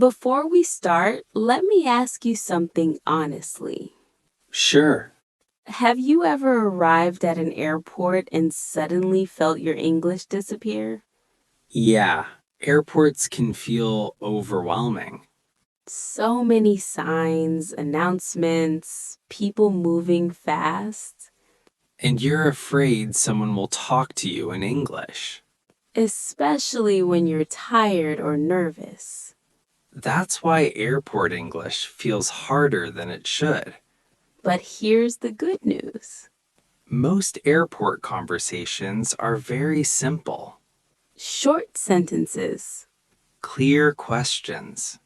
Before we start, let me ask you something honestly. Sure. Have you ever arrived at an airport and suddenly felt your English disappear? Yeah, airports can feel overwhelming. So many signs, announcements, people moving fast, And you're afraid someone will talk to you in English. especially when you're tired or nervous. That's why airport English feels harder than it should. But here's the good news. Most airport conversations are very simple, Short sentences clear questions.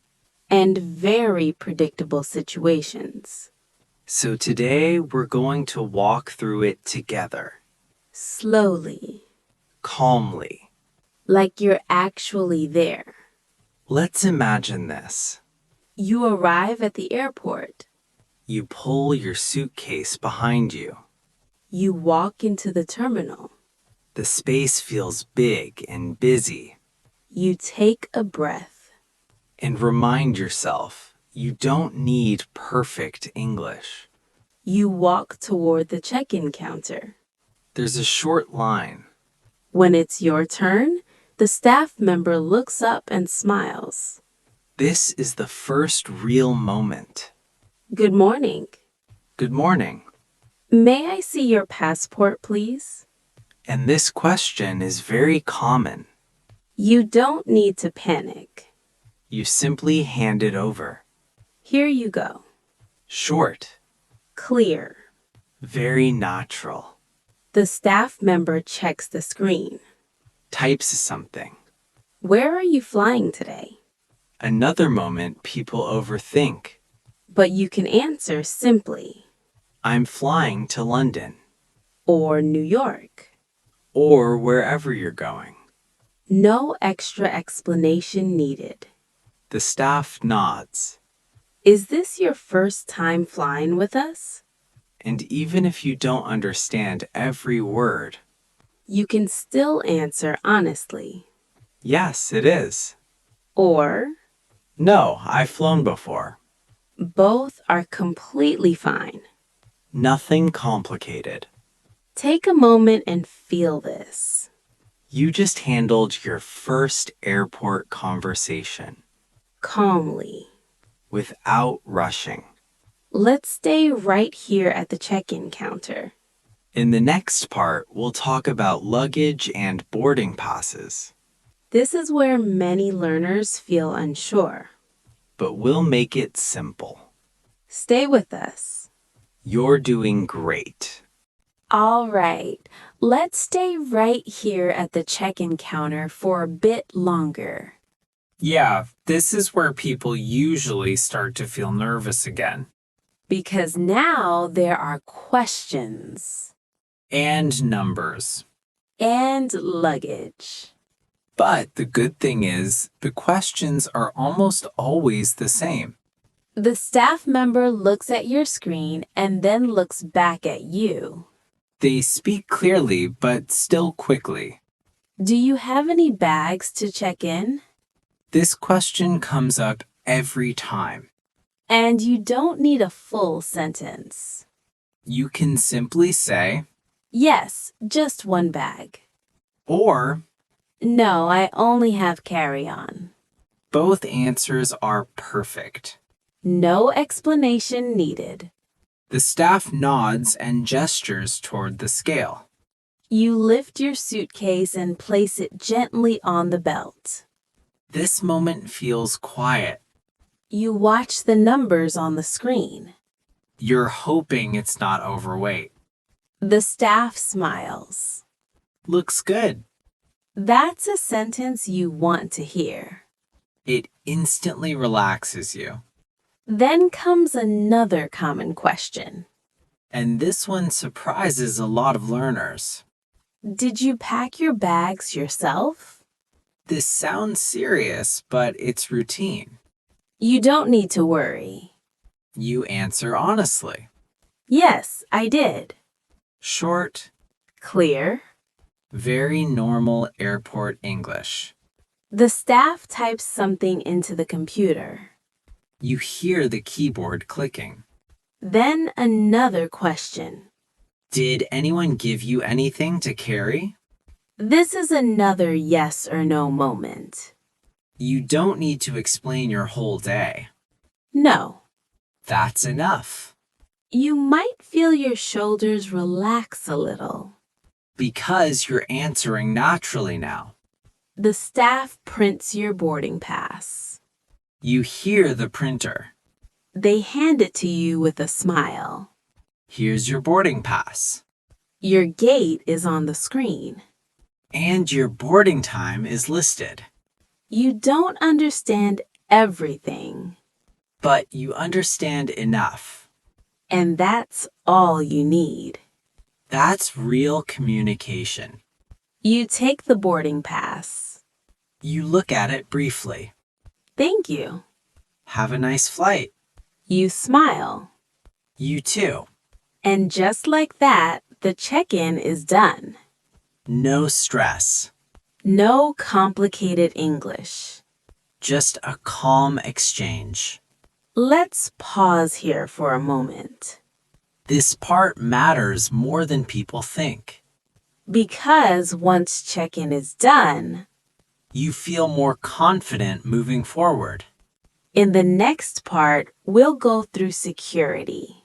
and very predictable situations. So today we're going to walk through it together, Slowly, calmly. like you're actually there. Let's imagine this. You arrive at the airport. You pull your suitcase behind you. You walk into the terminal. The space feels big and busy. You take a breath. And remind yourself, you don't need perfect English. You walk toward the check-in counter. There's a short line. When it's your turn, the staff member looks up and smiles. This is the first real moment. Good morning. Good morning. May I see your passport, please? And this question is very common. You don't need to panic. You simply hand it over. Here you go. Short. Clear. Very natural. The staff member checks the screen. Types something. Where are you flying today? Another moment people overthink. But you can answer simply. I'm flying to London. Or New York. Or wherever you're going. No extra explanation needed. The staff nods. Is this your first time flying with us? And even if you don't understand every word, You can still answer honestly. yes, it is. Or No, I've flown before. both are completely fine. Nothing complicated. Take a moment and feel this. You just handled your first airport conversation Calmly. without rushing. Let's stay right here at the check-in counter. In the next part, we'll talk about luggage and boarding passes, This is where many learners feel unsure. but we'll make it simple. Stay with us. You're doing great. All right, let's stay right here at the check-in counter for a bit longer. Yeah, this is where people usually start to feel nervous again. Because now there are questions And numbers. and luggage. But the good thing is, the questions are almost always the same. The staff member looks at your screen and then looks back at you. They speak clearly, but still quickly. Do you have any bags to check in? This question comes up every time. And you don't need a full sentence. You can simply say, Yes, just one bag. or No, I only have carry-on. both answers are perfect. No explanation needed. The staff nods and gestures toward the scale. You lift your suitcase and place it gently on the belt. This moment feels quiet. You watch the numbers on the screen. You're hoping it's not overweight. The staff smiles. Looks good. That's a sentence you want to hear. It instantly relaxes you. Then comes another common question. And this one surprises a lot of learners. Did you pack your bags yourself? This sounds serious, but it's routine. You don't need to worry. You answer honestly. Yes, I did. Short, Clear. very normal airport English. The staff types something into the computer. You hear the keyboard clicking. Then another question. Did anyone give you anything to carry? This is another yes or no moment. You don't need to explain your whole day. No. That's enough. You might feel your shoulders relax a little. Because you're answering naturally now. The staff prints your boarding pass. You hear the printer. They hand it to you with a smile. Here's your boarding pass. Your gate is on the screen. And your boarding time is listed. You don't understand everything, But you understand enough. and that's all you need. That's real communication. You take the boarding pass. You look at it briefly. Thank you. Have a nice flight. You smile. You too. And just like that, the check-in is done. No stress. No complicated English. Just a calm exchange. Let's pause here for a moment. This part matters more than people think. Because once check-in is done, You feel more confident moving forward. in the next part, we'll go through security.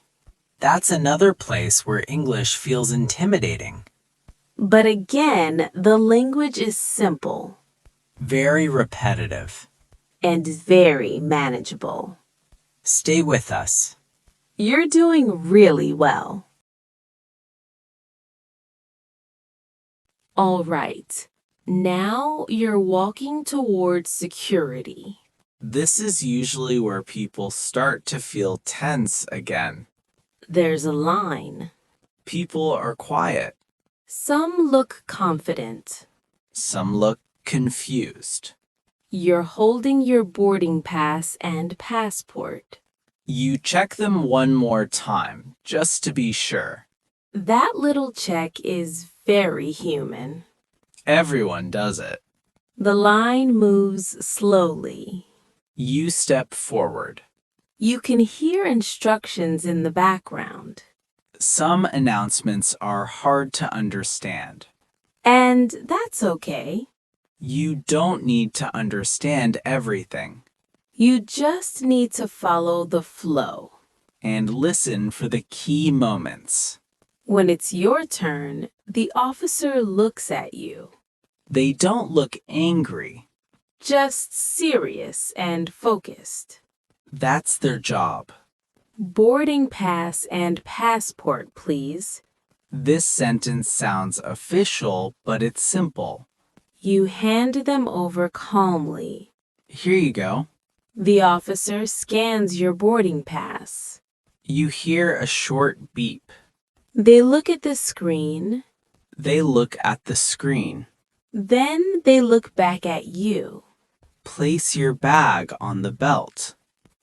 That's another place where English feels intimidating. But again, the language is simple Very repetitive. and very manageable. Stay with us. You're doing really well. All right, now you're walking towards security. This is usually where people start to feel tense again. There's a line. People are quiet. Some look confident. Some look confused. You're holding your boarding pass and passport. You check them one more time, just to be sure. That little check is very human. Everyone does it. The line moves slowly. You step forward. You can hear instructions in the background. Some announcements are hard to understand. And that's okay. You don't need to understand everything. You just need to follow the flow. And listen for the key moments. When it's your turn, the officer looks at you. They don't look angry. Just serious and focused. That's their job. Boarding pass and passport, please. This sentence sounds official, but it's simple. You hand them over calmly. Here you go. The officer scans your boarding pass. You hear a short beep. They look at the screen. They look at the screen. Then they look back at you. Place your bag on the belt.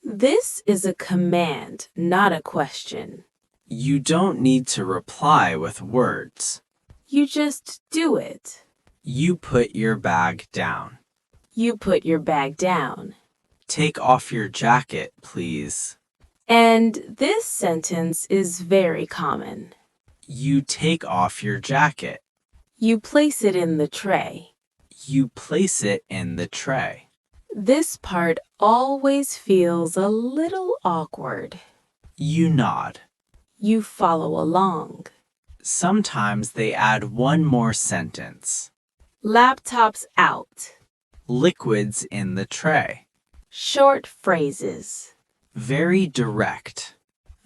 This is a command, not a question. You don't need to reply with words. You just do it. You put your bag down. You put your bag down. Take off your jacket, please. And this sentence is very common. You take off your jacket. You place it in the tray. You place it in the tray. This part always feels a little awkward. You nod. You follow along. Sometimes they add one more sentence. Laptops out. Liquids in the tray. Short phrases. Very direct.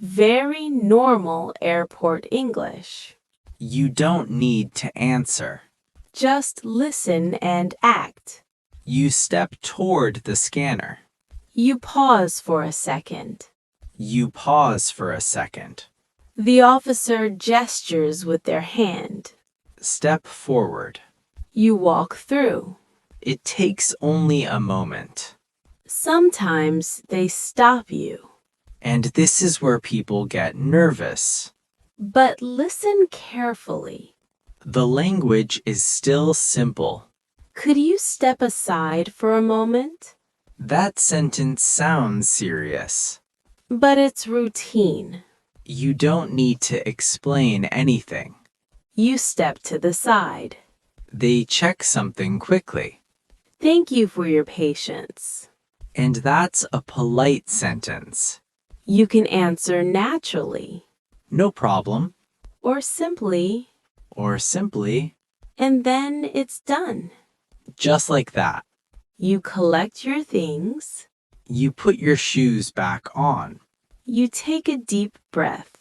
Very normal airport English. You don't need to answer. Just listen and act. You step toward the scanner. You pause for a second. You pause for a second. The officer gestures with their hand. Step forward. You walk through. It takes only a moment. Sometimes they stop you. And this is where people get nervous. But listen carefully. The language is still simple. Could you step aside for a moment? That sentence sounds serious. But it's routine. You don't need to explain anything. You step to the side. They check something quickly. Thank you for your patience. And that's a polite sentence. You can answer naturally No problem. or simply, Or simply, and then it's done. just like that. You collect your things. You put your shoes back on. You take a deep breath.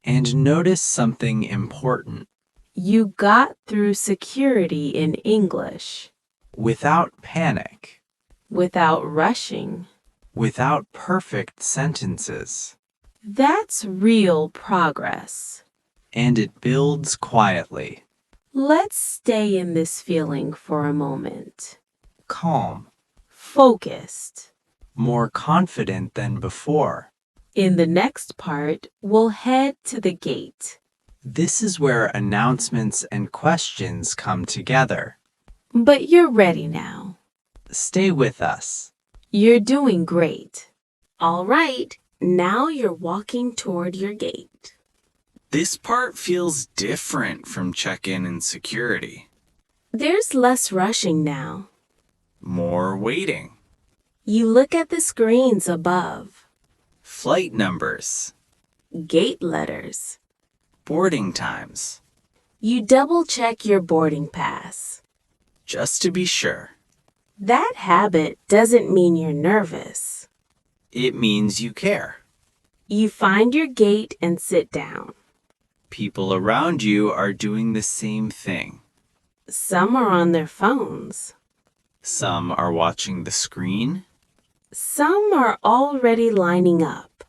And notice something important. You got through security in English Without panic. without rushing. Without perfect sentences. That's real progress. And it builds quietly. Let's stay in this feeling for a moment. Calm. Focused. More confident than before. In the next part, we'll head to the gate. This is where announcements and questions come together. But you're ready now. Stay with us. You're doing great. All right, now you're walking toward your gate. This part feels different from check-in and security. There's less rushing now. More waiting. You look at the screens above. Flight numbers. Gate letters. Boarding times. You double check your boarding pass. Just to be sure. That habit doesn't mean you're nervous. It means you care. You find your gate and sit down. People around you are doing the same thing. Some are on their phones. Some are watching the screen. Some are already lining up.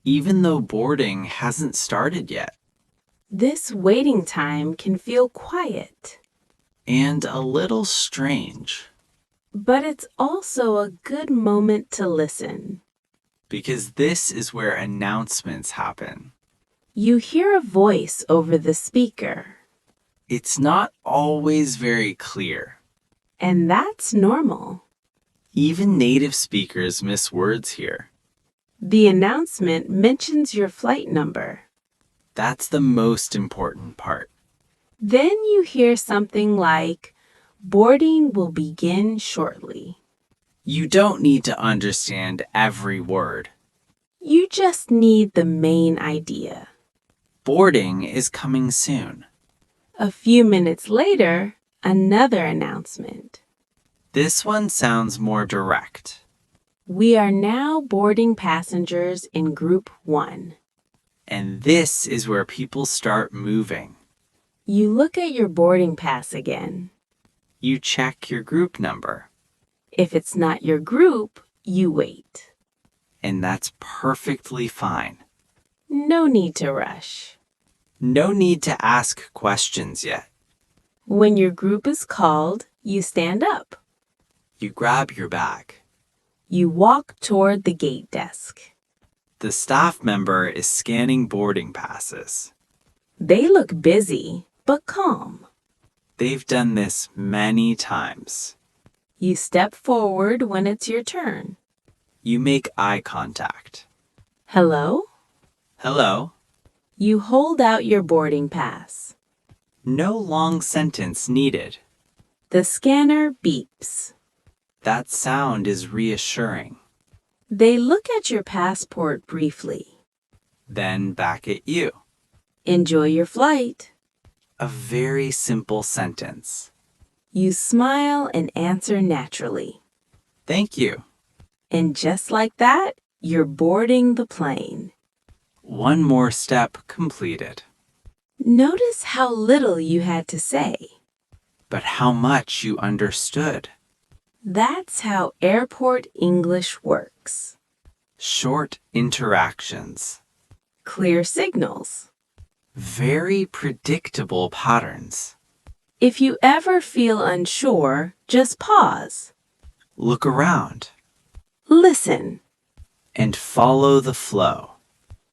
Even though boarding hasn't started yet. This waiting time can feel quiet, And a little strange. but it's also a good moment to listen. Because this is where announcements happen. You hear a voice over the speaker, It's not always very clear. and that's normal. Even native speakers miss words here. The announcement mentions your flight number. That's the most important part. Then you hear something like, boarding will begin shortly. You don't need to understand every word. You just need the main idea. Boarding is coming soon. A few minutes later, another announcement. This one sounds more direct. We are now boarding passengers in Group 1. And this is where people start moving. You look at your boarding pass again. You check your group number. If it's not your group, you wait. And that's perfectly fine. No need to rush. No need to ask questions yet. When your group is called, you stand up. You grab your bag. You walk toward the gate desk. The staff member is scanning boarding passes. They look busy, but calm. They've done this many times. You step forward when it's your turn. You make eye contact. Hello? Hello. You hold out your boarding pass. No long sentence needed. The scanner beeps. That sound is reassuring. They look at your passport briefly. Then back at you. Enjoy your flight. A very simple sentence. You smile and answer naturally. Thank you. And just like that, you're boarding the plane. One more step completed. Notice how little you had to say. But how much you understood. That's how airport English works. Short interactions. Clear signals. Very predictable patterns. If you ever feel unsure, just pause. Look around Listen. and follow the flow.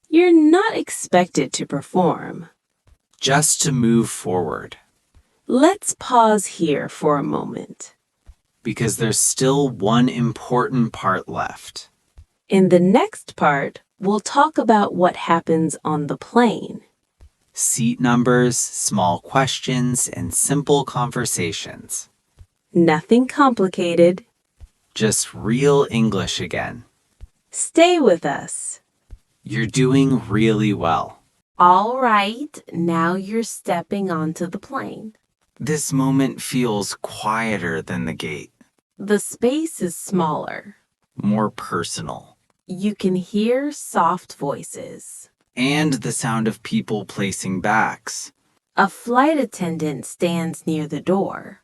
You're not expected to perform. Just to move forward. Let's pause here for a moment. Because there's still one important part left. In the next part, we'll talk about what happens on the plane. Seat numbers, small questions, and simple conversations. Nothing complicated. Just real English again. Stay with us. You're doing really well. All right, now you're stepping onto the plane. This moment feels quieter than the gate, The space is smaller. more personal, You can hear soft voices. and the sound of people placing bags, A flight attendant stands near the door.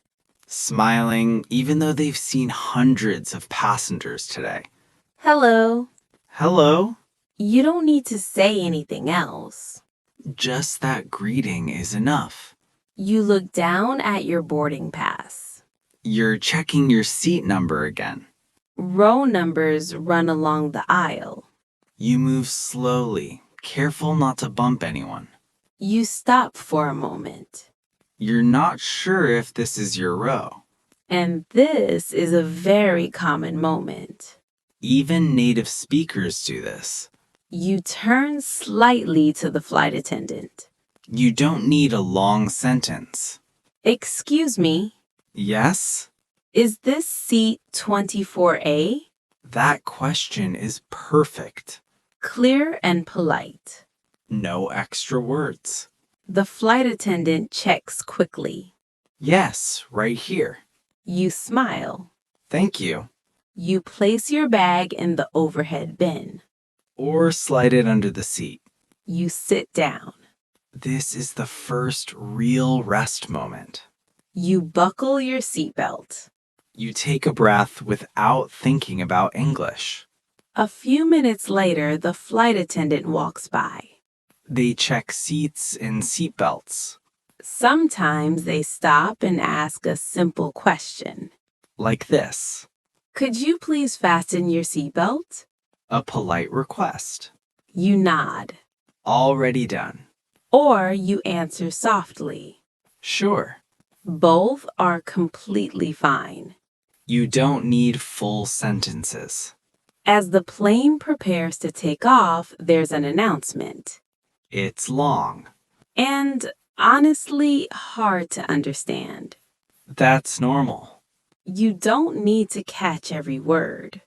smiling even though they've seen hundreds of passengers today. Hello. Hello? You don't need to say anything else. Just that greeting is enough. You look down at your boarding pass. You're checking your seat number again. Row numbers run along the aisle. You move slowly, careful not to bump anyone. You stop for a moment. You're not sure if this is your row. And this is a very common moment. Even native speakers do this. You turn slightly to the flight attendant. You don't need a long sentence. Excuse me, Yes? is this seat 24A? That question is perfect. Clear and polite. No extra words. The flight attendant checks quickly. Yes, right here. You smile. Thank you. You place your bag in the overhead bin. Or slide it under the seat. You sit down. This is the first real rest moment. You buckle your seatbelt. You take a breath without thinking about English. A few minutes later, the flight attendant walks by. They check seats and seatbelts. Sometimes they stop and ask a simple question. Like this. Could you please fasten your seatbelt? A polite request. You nod. Already done. Or you answer softly. Sure. Both are completely fine. You don't need full sentences. As the plane prepares to take off, there's an announcement. It's long. And honestly, hard to understand. That's normal. You don't need to catch every word.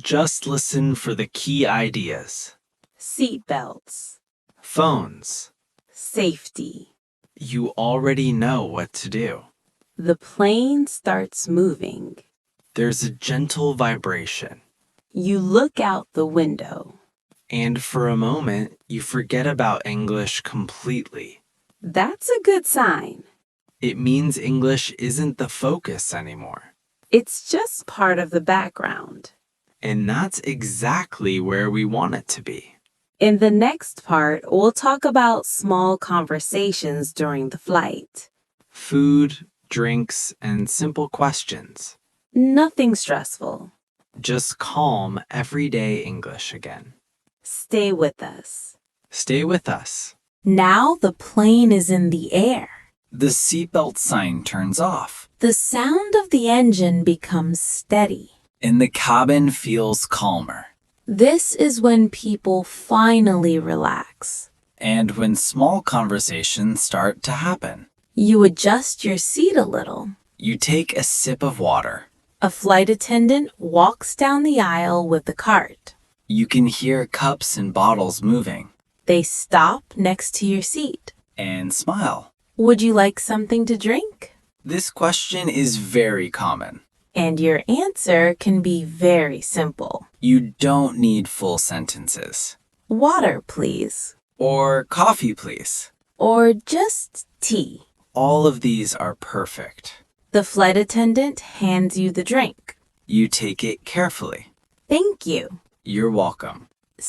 Just listen for the key ideas. Seatbelts. Phones. Safety. You already know what to do. The plane starts moving. There's a gentle vibration. You look out the window. And for a moment, you forget about English completely. That's a good sign. It means English isn't the focus anymore. It's just part of the background. And that's exactly where we want it to be. In the next part, we'll talk about small conversations during the flight. Food, drinks, and simple questions. Nothing stressful. Just calm, everyday English again. Stay with us. Stay with us. Now the plane is in the air. The seatbelt sign turns off, The sound of the engine becomes steady. and the cabin feels calmer. This is when people finally relax. And when small conversations start to happen, You adjust your seat a little. you take a sip of water. A flight attendant walks down the aisle with the cart. You can hear cups and bottles moving They stop next to your seat. and smile. Would you like something to drink? This question is very common. And your answer can be very simple. You don't need full sentences. Water, please. Or coffee, please. Or just tea. All of these are perfect. The flight attendant hands you the drink. You take it carefully. Thank you. You're welcome.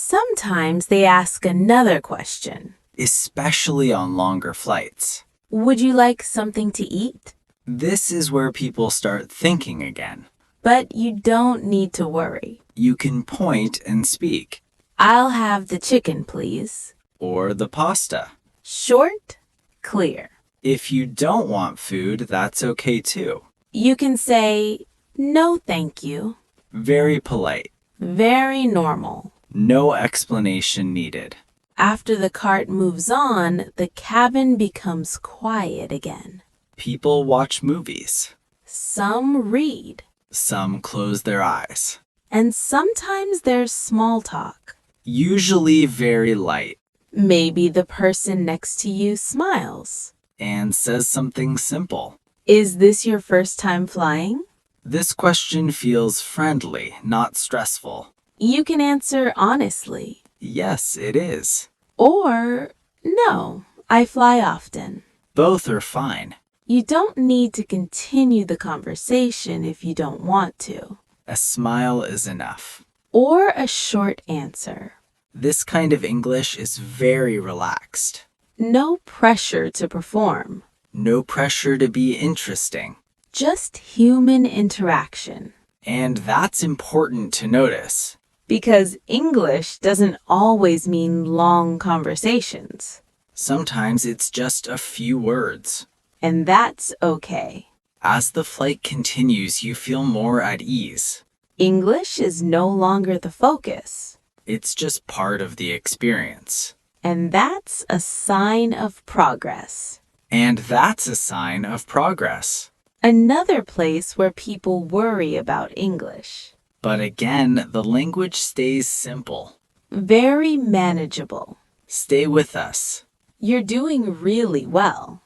Sometimes they ask another question. Especially on longer flights. Would you like something to eat? This is where people start thinking again. But you don't need to worry. You can point and speak. I'll have the chicken, please. Or the pasta. Short, clear. If you don't want food, that's okay too. You can say, no thank you. Very polite. Very normal. No explanation needed. After the cart moves on, the cabin becomes quiet again. People watch movies. Some read. Some close their eyes. And sometimes there's small talk. Usually very light. Maybe the person next to you smiles. And says something simple. Is this your first time flying? This question feels friendly, not stressful. You can answer honestly. Yes, it is. Or, no, I fly often. Both are fine. You don't need to continue the conversation if you don't want to. A smile is enough. Or a short answer. This kind of English is very relaxed. No pressure to perform. No pressure to be interesting. Just human interaction. And that's important to notice. Because English doesn't always mean long conversations. Sometimes it's just a few words. And that's okay. As the flight continues, you feel more at ease. English is no longer the focus. It's just part of the experience. And that's a sign of progress. And that's a sign of progress. Another place where people worry about English. But again, the language stays simple. Very manageable. Stay with us. You're doing really well.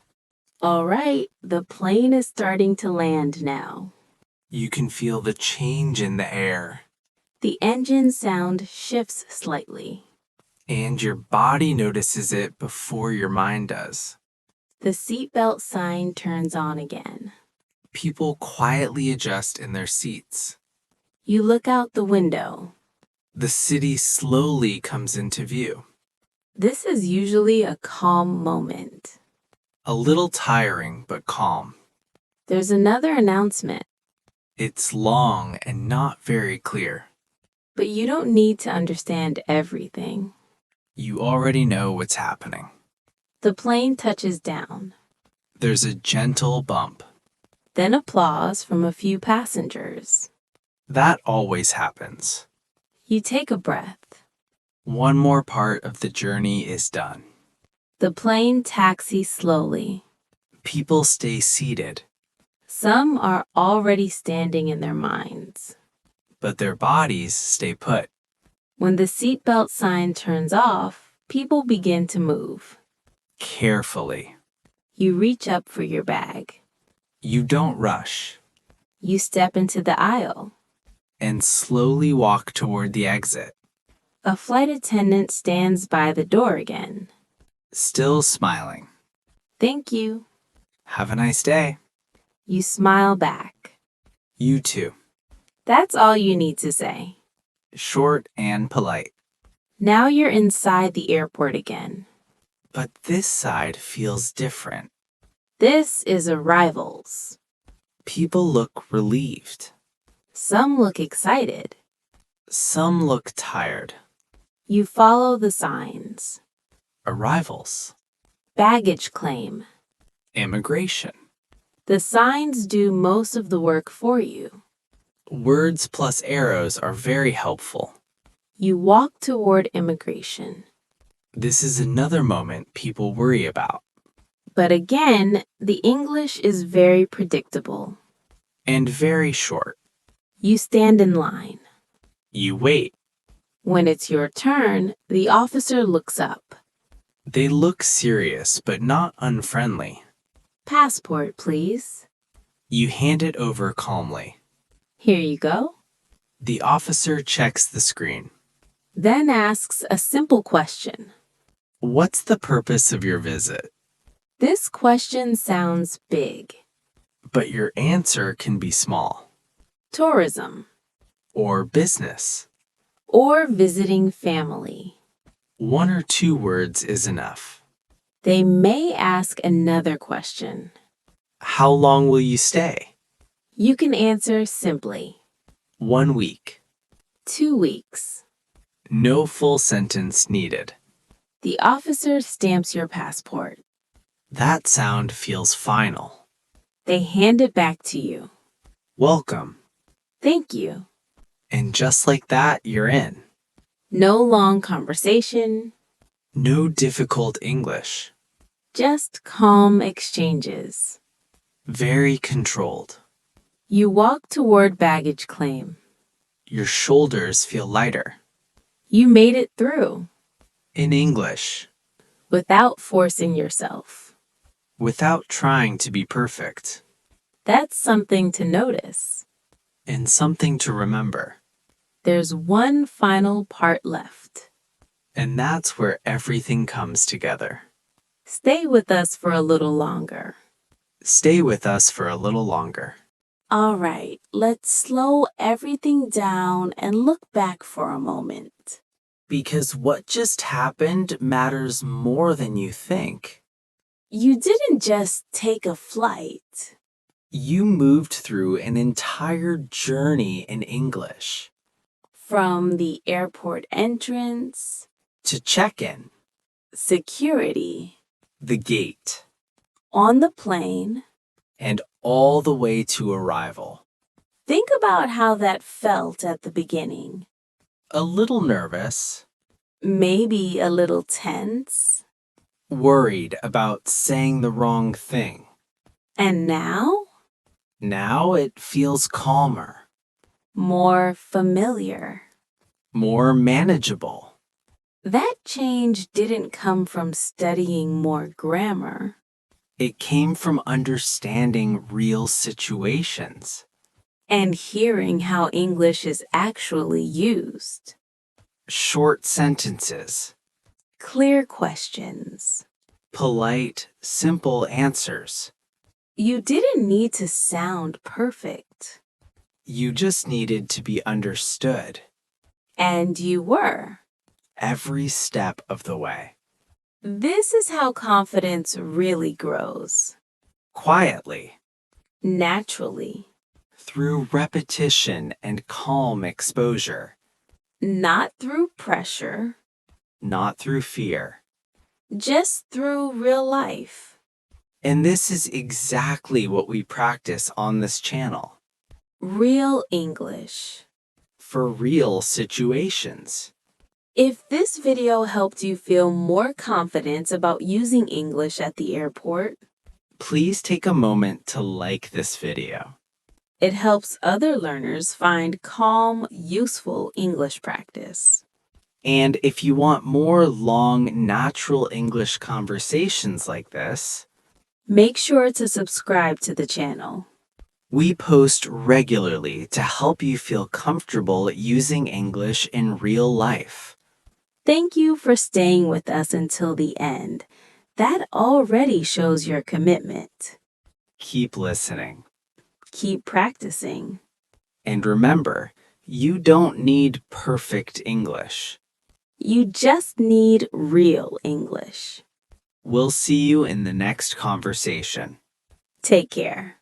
All right, the plane is starting to land now. You can feel the change in the air, The engine sound shifts slightly. and your body notices it before your mind does. The seatbelt sign turns on again. People quietly adjust in their seats. You look out the window. The city slowly comes into view. This is usually a calm moment. A little tiring, but calm. There's another announcement, It's long and not very clear. but you don't need to understand everything. You already know what's happening. The plane touches down. There's a gentle bump. Then applause from a few passengers. That always happens. You take a breath. One more part of the journey is done. The plane taxis slowly. People stay seated, Some are already standing in their minds. but their bodies stay put. When the seatbelt sign turns off, people begin to move. Carefully. You reach up for your bag. You don't rush, You step into the aisle. and slowly walk toward the exit, A flight attendant stands by the door again. still smiling. Thank you. Have a nice day. You smile back. You too. That's all you need to say. Short and polite. Now you're inside the airport again. But this side feels different. This is arrivals. People look relieved. Some look excited. Some look tired. You follow the signs. Arrivals. Baggage claim. Immigration. The signs do most of the work for you. Words plus arrows are very helpful. You walk toward immigration. This is another moment people worry about. But again, the English is very predictable. And very short. You stand in line. You wait. When it's your turn, the officer looks up. They look serious, but not unfriendly. Passport, please. You hand it over calmly. Here you go. The officer checks the screen. Then asks a simple question. What's the purpose of your visit? This question sounds big. But your answer can be small. Tourism. Or business. Or visiting family. One or two words is enough. They may ask another question. How long will you stay? You can answer simply. 1 week. 2 weeks. No full sentence needed. The officer stamps your passport. That sound feels final. They hand it back to you. Welcome. Thank you. And just like that, you're in. No long conversation, No difficult English. just calm exchanges. Very controlled. You walk toward baggage claim. Your shoulders feel lighter. You made it through In English. without forcing yourself. Without trying to be perfect. That's something to notice. And something to remember. There's one final part left. And that's where everything comes together. Stay with us for a little longer. Stay with us for a little longer. All right, let's slow everything down and look back for a moment. Because what just happened matters more than you think. You didn't just take a flight. You moved through an entire journey in English. From the airport entrance, To check in. security, The gate. on the plane. And all the way to arrival. Think about how that felt at the beginning. A little nervous. Maybe a little tense. Worried about saying the wrong thing. And now, Now it feels calmer. more familiar. More manageable. That change didn't come from studying more grammar. It came from understanding real situations. And hearing how English is actually used. Short sentences. Clear questions. Polite, simple answers. You didn't need to sound perfect. You just needed to be understood. And you were. Every step of the way. This is how confidence really grows. Quietly. Naturally. Through repetition and calm exposure. Not through pressure. Not through fear. Just through real life. And this is exactly what we practice on this channel. Real English. For real situations. If this video helped you feel more confident about using English at the airport, Please take a moment to like this video. it helps other learners find calm, useful English practice. And if you want more long, natural English conversations like this, Make sure to subscribe to the channel. we post regularly to help you feel comfortable using English in real life. Thank you for staying with us until the end. That already shows your commitment. Keep listening. Keep practicing. And remember, you don't need perfect English. You just need real English. We'll see you in the next conversation. Take care.